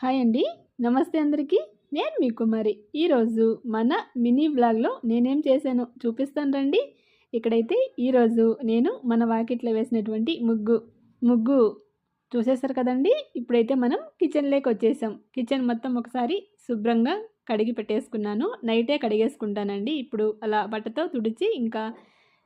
Hi అండి. నమస్తే అందరికీ. నేను మీ కుమారి. ఈరోజు మన మినీ వ్లాగ్‌లో నేనేం చేశానో చూపిస్తాను రండి. ఇక్కడైతే ఈరోజు నేను మన వాకిట్లో వేసినటువంటి ముగ్గు చూసేశారు కదండీ. ఇప్పుడైతే మనం కిచెన్‌లోకి వచ్చేసాం. కిచెన్ మొత్తం ఒకసారి శుభ్రంగా కడిగి పెట్టేసుకున్నాను. నైటే కడిగేసుకుంటానండి. ఇప్పుడు అలా బట్టతో తుడిచి ఇంకా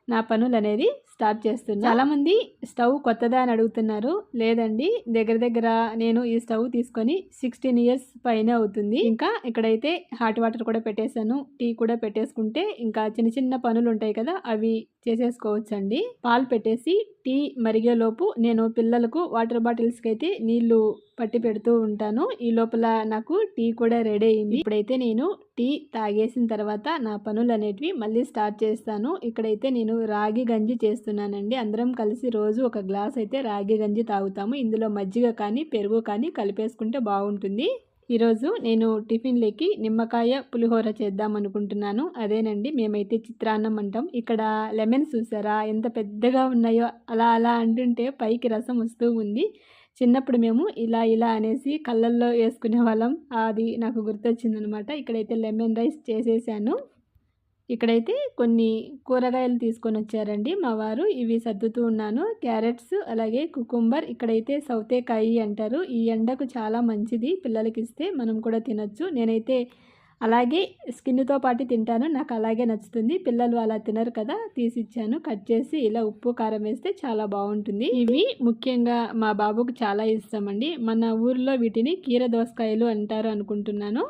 నా పనులనేది స్టార్ట్ చేస్తున్నా. చాలామంది స్టవ్ కొత్తదా అని అడుగుతున్నారు. లేదండి, దగ్గర నేను ఈ స్టవ్ తీసుకొని 16 ఇయర్స్ పైనే అవుతుంది. ఇంకా ఇక్కడైతే హాట్ వాటర్ కూడా పెట్టేశాను. టీ కూడా పెట్టేసుకుంటే ఇంకా చిన్న పనులు ఉంటాయి కదా, అవి చేసేసుకోవచ్చండి. పాలు పెట్టేసి టీ మరిగేలోపు నేను పిల్లలకు వాటర్ బాటిల్స్కి అయితే నీళ్లు పట్టి పెడుతూ ఉంటాను. ఈ లోపల నాకు టీ కూడా రెడీ అయింది. ఇప్పుడైతే నేను టీ తాగేసిన తర్వాత నా పనులు అనేటివి మళ్ళీ స్టార్ట్ చేస్తాను. ఇక్కడైతే నేను రాగి గంజి చేస్తున్నానండి. అందరం కలిసి రోజు ఒక గ్లాస్ అయితే రాగి గంజి తాగుతాము. ఇందులో మజ్జిగ కానీ పెరుగు కానీ కలిపేసుకుంటే బాగుంటుంది. ఈరోజు నేను టిఫిన్లోకి నిమ్మకాయ పులిహోర చేద్దాం అనుకుంటున్నాను. అదేనండి, మేమైతే చిత్రాన్నం అంటాం. ఇక్కడ లెమన్స్ చూసారా ఎంత పెద్దగా ఉన్నాయో, అలా అంటుంటే పైకి రసం వస్తూ ఉంది. చిన్నప్పుడు మేము ఇలా అనేసి కళ్ళల్లో వేసుకునే వాళ్ళం. అది నాకు గుర్తొచ్చిందనమాట. ఇక్కడైతే లెమన్ రైస్ చేసేసాను. ఇక్కడైతే కొన్ని కూరగాయలు తీసుకొని వచ్చారండి మా వారు. ఇవి సర్దుతూ ఉన్నాను. క్యారెట్స్, అలాగే కుకుంబర్, ఇక్కడైతే సౌతేకాయి అంటారు. ఈ ఎండకు చాలా మంచిది, పిల్లలకి ఇస్తే మనం కూడా తినొచ్చు. నేనైతే అలాగే స్కిన్తో పాటు తింటాను, నాకు అలాగే నచ్చుతుంది. పిల్లలు అలా తినరు కదా, తీసిచ్చాను. కట్ చేసి ఇలా ఉప్పు కారం వేస్తే చాలా బాగుంటుంది. ఇవి ముఖ్యంగా మా బాబుకు చాలా ఇష్టం అండి. మన ఊర్లో వీటిని కీర దోసకాయలు అంటారు అనుకుంటున్నాను.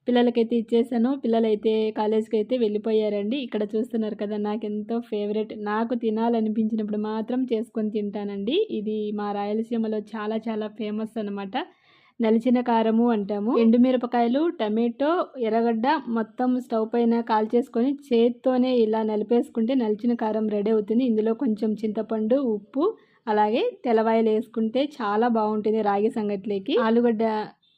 పిల్లలకైతే ఇచ్చేసాను. పిల్లలైతే కాలేజ్కి అయితే వెళ్ళిపోయారండి. ఇక్కడ చూస్తున్నారు కదా, నాకెంతో ఫేవరెట్. నాకు తినాలనిపించినప్పుడు మాత్రం చేసుకొని తింటానండి. ఇది మా రాయలసీమలో చాలా ఫేమస్ అనమాట. నలిచిన కారము అంటాము. ఎండుమిరపకాయలు, టమాటో, ఎర్రగడ్డ మొత్తం స్టవ్ పైన కాల్చేసుకొని చేత్తోనే ఇలా నలిపేసుకుంటే నలిచిన కారం రెడీ అవుతుంది. ఇందులో కొంచెం చింతపండు, ఉప్పు, అలాగే తెల్లవాయలు వేసుకుంటే చాలా బాగుంటుంది రాగి సంగట్లోకి. ఆలుగడ్డ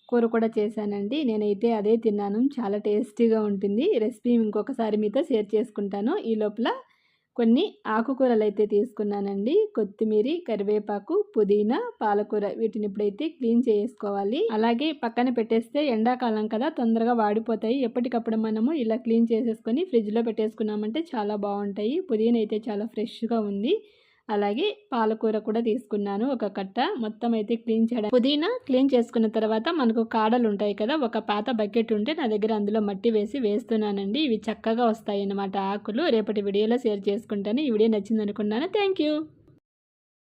కూర కూడా చేశానండి. నేనైతే అదే తిన్నాను. చాలా టేస్టీగా ఉంటుంది. రెసిపీ ఇంకొకసారి మీతో షేర్ చేసుకుంటాను. ఈ లోపల కొన్ని ఆకుకూరలు అయితే తీసుకున్నానండి. కొత్తిమీర, కరివేపాకు, పుదీనా, పాలకూర, వీటిని ఇప్పుడైతే క్లీన్ చేసుకోవాలి. అలాగే పక్కన పెట్టేస్తే ఎండాకాలం కదా, తొందరగా వాడిపోతాయి. ఎప్పటికప్పుడు మనము ఇలా క్లీన్ చేసేసుకొని ఫ్రిడ్జ్లో పెట్టేసుకున్నామంటే చాలా బాగుంటాయి. పుదీనా అయితే చాలా ఫ్రెష్గా ఉంది. అలాగే పాలకూర కూడా తీసుకున్నాను, ఒక కట్ట. మొత్తం అయితే క్లీన్ చేయడం. పుదీనా క్లీన్ చేసుకున్న తర్వాత మనకు కాడలు ఉంటాయి కదా, ఒక పాత బకెట్ ఉంటే నా దగ్గర అందులో మట్టి వేస్తున్నానండి. ఇవి చక్కగా వస్తాయి అన్నమాట ఆకులు. రేపటి వీడియోలో షేర్ చేసుకుంటాను. ఈ వీడియో నచ్చింది అనుకున్నాను. Thank you.